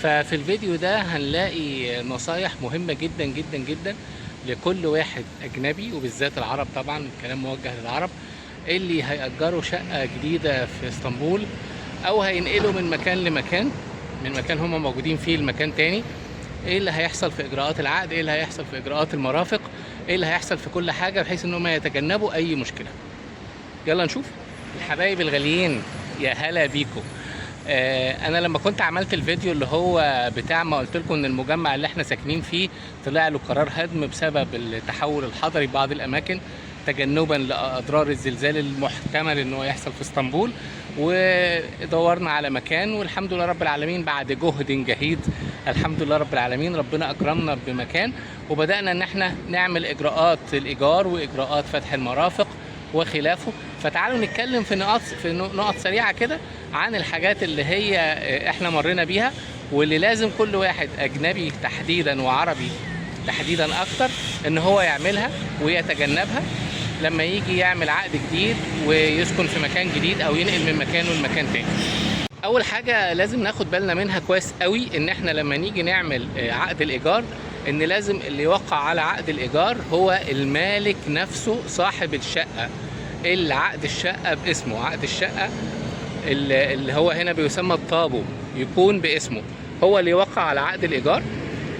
ففي الفيديو ده هنلاقي نصايح مهمة جدا جدا جدا لكل واحد أجنبي، وبالذات العرب طبعا، الكلام موجه للعرب اللي هيأجروا شقة جديدة في اسطنبول، أو هينقلوا من مكان لمكان، من مكان هما موجودين فيه لمكان تاني. ايه اللي هيحصل في اجراءات العقد، ايه اللي هيحصل في اجراءات المرافق، ايه اللي هيحصل في كل حاجة، بحيث ان هم يتجنبوا اي مشكلة. يلا نشوف. الحبايب الغاليين، يا هلا بيكم. انا لما كنت عملت الفيديو اللي هو بتاع ما قلت لكم ان المجمع اللي احنا ساكنين فيه طلع له قرار هدم بسبب التحول الحضري في بعض الاماكن، تجنبا لاضرار الزلزال المحتمل ان هو يحصل في اسطنبول، ودورنا على مكان، والحمد لله رب العالمين بعد جهد جهيد الحمد لله رب العالمين ربنا اكرمنا بمكان، وبدانا ان احنا نعمل اجراءات الايجار واجراءات فتح المرافق وخلافه. فتعالوا نتكلم في نقط سريعه كده عن الحاجات اللي هي احنا مرينا بيها، واللي لازم كل واحد اجنبي تحديدا وعربي تحديدا اكتر ان هو يعملها ويتجنبها لما يجي يعمل عقد جديد ويسكن في مكان جديد او ينقل من مكانه لمكان تاني. اول حاجه لازم ناخد بالنا منها كويس قوي ان احنا لما نيجي نعمل عقد الايجار، ان لازم اللي يوقع على عقد الايجار هو المالك نفسه صاحب الشقه، اللي عقد الشقه باسمه، عقد الشقه اللي هو هنا بيسمى الطابو يكون باسمه، هو اللي يوقع على عقد الايجار،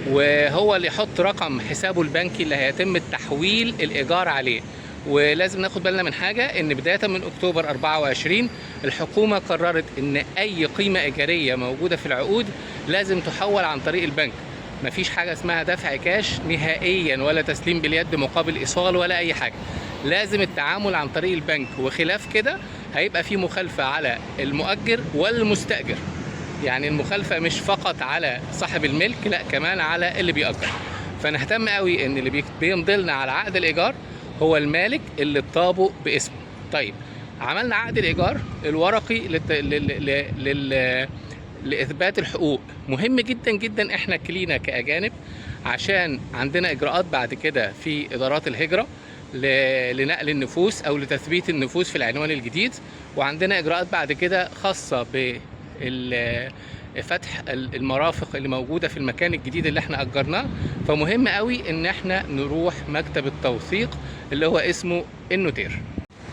وهو اللي يحط رقم حسابه البنكي اللي هيتم التحويل الايجار عليه. ولازم ناخد بالنا من حاجه، ان بدايه من اكتوبر 24 الحكومه قررت ان اي قيمه ايجاريه موجوده في العقود لازم تحول عن طريق البنك. مفيش حاجه اسمها دفع كاش نهائيا، ولا تسليم باليد مقابل ايصال ولا اي حاجه، لازم التعامل عن طريق البنك. وخلاف كده هيبقى في مخالفه على المؤجر والمستاجر، يعني المخالفه مش فقط على صاحب الملك، لا كمان على اللي بيأجر. فنهتم قوي ان اللي بيمضي لنا على عقد الايجار هو المالك اللي الطابو باسمه. طيب، عملنا عقد الايجار الورقي لاثبات الحقوق. مهم جدا جدا احنا كلينا كاجانب، عشان عندنا اجراءات بعد كده في ادارات الهجره لنقل النفوس او لتثبيت النفوس في العنوان الجديد، وعندنا اجراءات بعد كده خاصه فتح المرافق اللي موجوده في المكان الجديد اللي احنا اجرناه. فمهم قوي ان احنا نروح مكتب التوثيق اللي هو اسمه النوتير.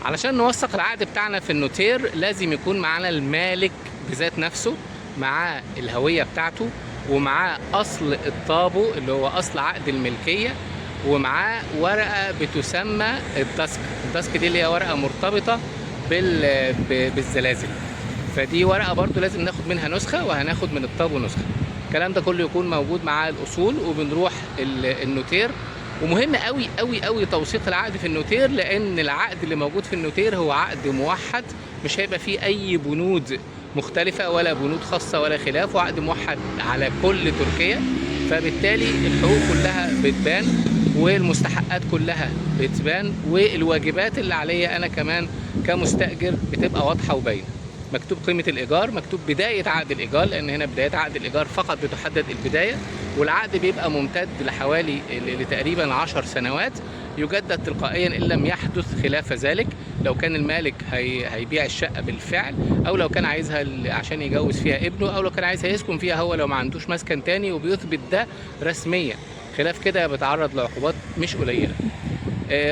علشان نوثق العقد بتاعنا في النوتير لازم يكون معانا المالك بذات نفسه، معاه الهويه بتاعته، ومعاه اصل الطابو اللي هو اصل عقد الملكيه، ومعاه ورقه بتسمى الدسك. الدسك دي اللي هي ورقه مرتبطه بالزلازل، فدي ورقه برضو لازم ناخد منها نسخه، وهناخد من الطابو نسخه. الكلام ده كله يكون موجود مع الاصول، وبنروح النوتير. ومهم قوي قوي قوي توثيق العقد في النوتير، لان العقد اللي موجود في النوتير هو عقد موحد، مش هيبقى فيه اي بنود مختلفه ولا بنود خاصه ولا خلاف، وعقد موحد على كل تركيا. فبالتالي الحقوق كلها بتبان، والمستحقات كلها بتبان، والواجبات اللي عليا انا كمان كمستاجر بتبقى واضحه وباينه. مكتوب قيمة الإيجار، مكتوب بداية عقد الإيجار، لأن هنا بداية عقد الإيجار فقط بتحدد البداية، والعقد بيبقى ممتد لحوالي لتقريبا 10 سنوات، يجدد تلقائيا إن لم يحدث خلاف ذلك. لو كان المالك هيبيع الشقة بالفعل، أو لو كان عايزها عشان يجوز فيها ابنه، أو لو كان عايزها يسكن فيها هو لو ما عندوش مسكن تاني وبيثبت ده رسميا. خلاف كده بيتعرض لعقوبات مش قليلة.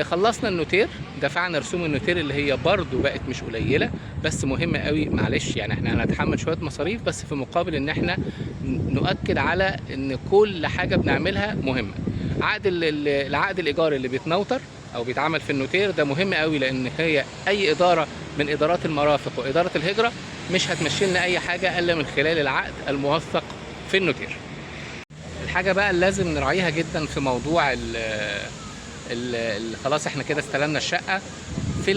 خلصنا النوتير، دفعنا رسوم النوتير اللي هي برضو بقت مش قليله، بس مهمه قوي. معلش يعني احنا هنتحمل شويه مصاريف، بس في مقابل ان احنا نؤكد على ان كل حاجه بنعملها مهمه. العقد الايجار اللي بيتنوتر او بيتعمل في النوتير ده مهم قوي، لان هي اي اداره من ادارات المرافق واداره الهجره مش هتمشي لنا اي حاجه الا من خلال العقد الموثق في النوتير. الحاجه بقى اللي لازم نراعيها جدا في موضوع خلاص احنا كده استلمنا الشقه، في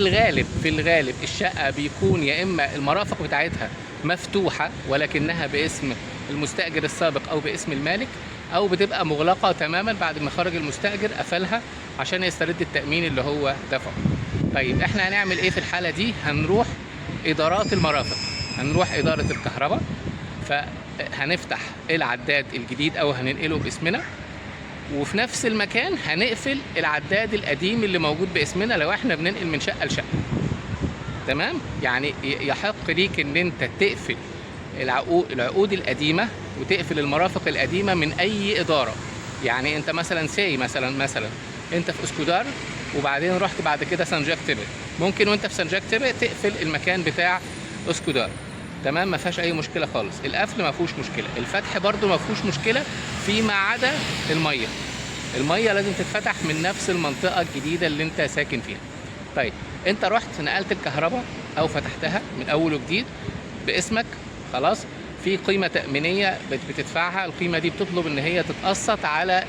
الغالب الشقه بيكون يا اما المرافق بتاعتها مفتوحه ولكنها باسم المستاجر السابق او باسم المالك، او بتبقى مغلقه تماما بعد ما خرج المستاجر قفلها عشان يسترد التامين اللي هو دفعه. طيب احنا هنعمل ايه في الحاله دي؟ هنروح ادارات المرافق، هنروح اداره الكهرباء، فهنفتح العداد الجديد او هننقله باسمنا، وفي نفس المكان هنقفل العداد القديم اللي موجود باسمنا لو احنا بننقل من شقه لشقه. تمام؟ يعني يحق ليك ان انت تقفل العقود القديمه وتقفل المرافق القديمه من اي اداره. يعني انت مثلا مثلا انت في اسكودار وبعدين رحت بعد كده سان جاك تبت، ممكن وانت في سان جاك تبت تقفل المكان بتاع اسكودار، تمام، ما فيهاش اي مشكله خالص. القفل ما فيهوش مشكله، الفتح برده ما فيهوش مشكله، فيما عدا الميه. الميه لازم تتفتح من نفس المنطقه الجديده اللي انت ساكن فيها. طيب انت رحت نقلت الكهرباء او فتحتها من اول وجديد باسمك، خلاص، في قيمه تامينيه بتدفعها. القيمه دي بتطلب ان هي تتقسط على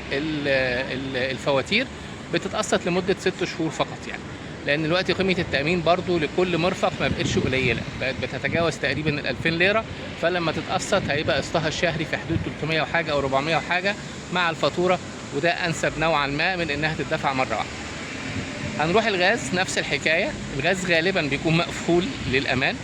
الفواتير، بتتقسط لمده 6 شهور فقط يعني، لان دلوقتي قيمه التامين برضو لكل مرفق ما بقتش قليله، بقت بتتجاوز تقريبا ال 2000 ليره. فلما تتقسط هيبقى قسطها الشهري في حدود 300 وحاجه او 400 وحاجه مع الفاتوره، وده انسب نوعا ما من انها تدفع مره واحده. هنروح الغاز نفس الحكايه، الغاز غالبا بيكون مقفول للامان،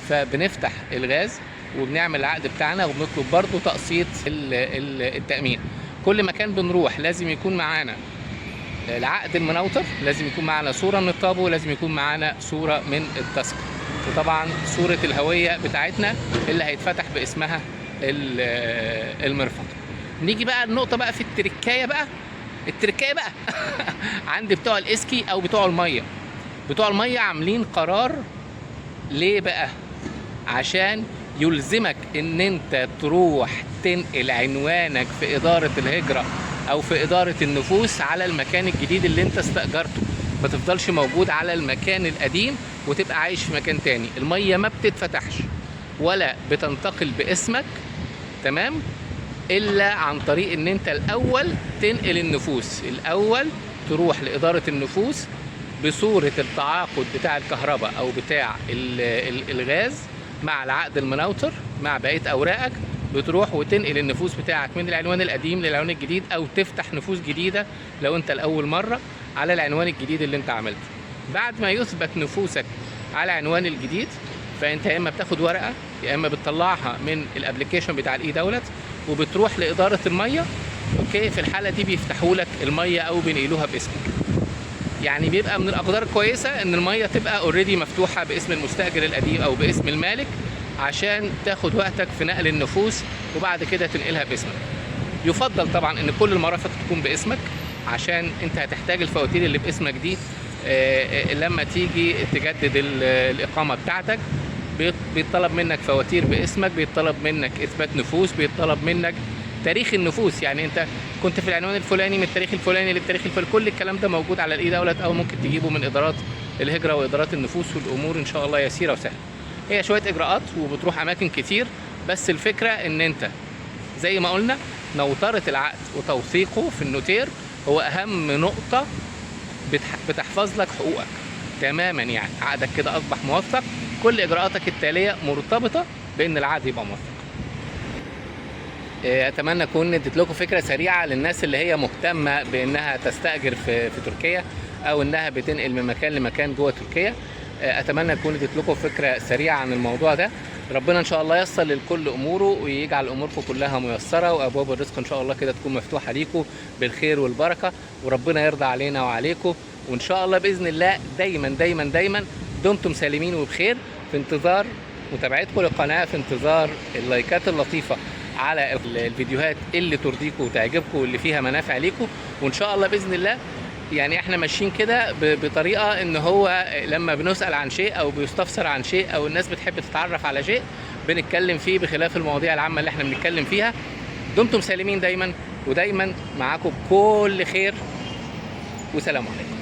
فبنفتح الغاز وبنعمل العقد بتاعنا وبنطلب برضو تقسيط التامين. كل مكان بنروح لازم يكون معانا العقد المنوتر، لازم يكون معانا صوره من الطابو، لازم يكون معانا صوره من التذكره، وطبعا صوره الهويه بتاعتنا اللي هيتفتح باسمها المرفق. نيجي بقى النقطه بقى في التركايه بقى عند بتوع الاسكي او بتوع الميه. بتوع الميه عاملين قرار ليه بقى؟ عشان يلزمك ان انت تروح تنقل عنوانك في اداره الهجره او في اداره النفوس على المكان الجديد اللي انت استاجرته، ما تفضلش موجود على المكان القديم وتبقى عايش في مكان تاني. الميه ما بتتفتحش ولا بتنتقل باسمك، تمام، الا عن طريق ان انت الاول تنقل النفوس، الاول تروح لاداره النفوس بصوره التعاقد بتاع الكهرباء او بتاع الغاز مع العقد المنوتر مع بقيه اوراقك، بتروح وتنقل النفوس بتاعك من العنوان القديم للعنوان الجديد، او تفتح نفوس جديده لو انت الاول مره على العنوان الجديد اللي انت عملته. بعد ما يثبت نفوسك على العنوان الجديد، فانت يا اما بتاخد ورقه يا اما بتطلعها من الابلكيشن بتاع الاي دولت وبتروح لاداره الميه. اوكي، في الحاله دي بيفتحوا لك الميه او بينقلوها باسمك. يعني بيبقى من الاقدار كويسه ان الميه تبقى اوريدي مفتوحه باسم المستاجر القديم او باسم المالك، عشان تاخد وقتك في نقل النفوس وبعد كده تنقلها باسمك. يفضل طبعا ان كل المرافق تكون باسمك، عشان انت هتحتاج الفواتير اللي باسمك دي لما تيجي تجدد الاقامه بتاعتك. بيطلب منك فواتير باسمك، بيطلب منك اثبات نفوس، بيطلب منك تاريخ النفوس، يعني انت كنت في العنوان الفلاني من التاريخ الفلاني للتاريخ الفلاني. كل الكلام ده موجود على الاي دولت، او ممكن تجيبه من ادارات الهجره وادارات النفوس، والامور ان شاء الله يسيره وسهله. هي شويه اجراءات وبتروح اماكن كتير، بس الفكره ان انت زي ما قلنا نوتره العقد وتوثيقه في النوتير هو اهم نقطه بتحفظ لك حقوقك تماما. يعني عقدك كده اصبح موثق، كل اجراءاتك التاليه مرتبطه بان العقد يبقى موثق. اتمنى اكون اديت لكم فكره سريعه للناس اللي هي مهتمه بانها تستاجر في تركيا، او انها بتنقل من مكان لمكان جوه تركيا. اتمنى اكون اديت لكم فكره سريعه عن الموضوع ده. ربنا ان شاء الله ييسر للكل اموره ويجعل اموركم كلها ميسره، وابواب الرزق ان شاء الله كده تكون مفتوحه ليكم بالخير والبركه، وربنا يرضى علينا وعليكم. وان شاء الله باذن الله دايما دايما دايما دمتم سالمين وبخير. في انتظار متابعتكم للقناه، في انتظار اللايكات اللطيفه على الفيديوهات اللي ترضيكم وتعجبكم واللي فيها منافع ليكم. وان شاء الله باذن الله يعني احنا ماشيين كده بطريقه ان هو لما بنسال عن شيء او بيستفسر عن شيء او الناس بتحب تتعرف على شيء بنتكلم فيه، بخلاف المواضيع العامه اللي احنا بنتكلم فيها. دمتم سالمين دايما، ودايما معاكم بكل خير، وسلام عليكم.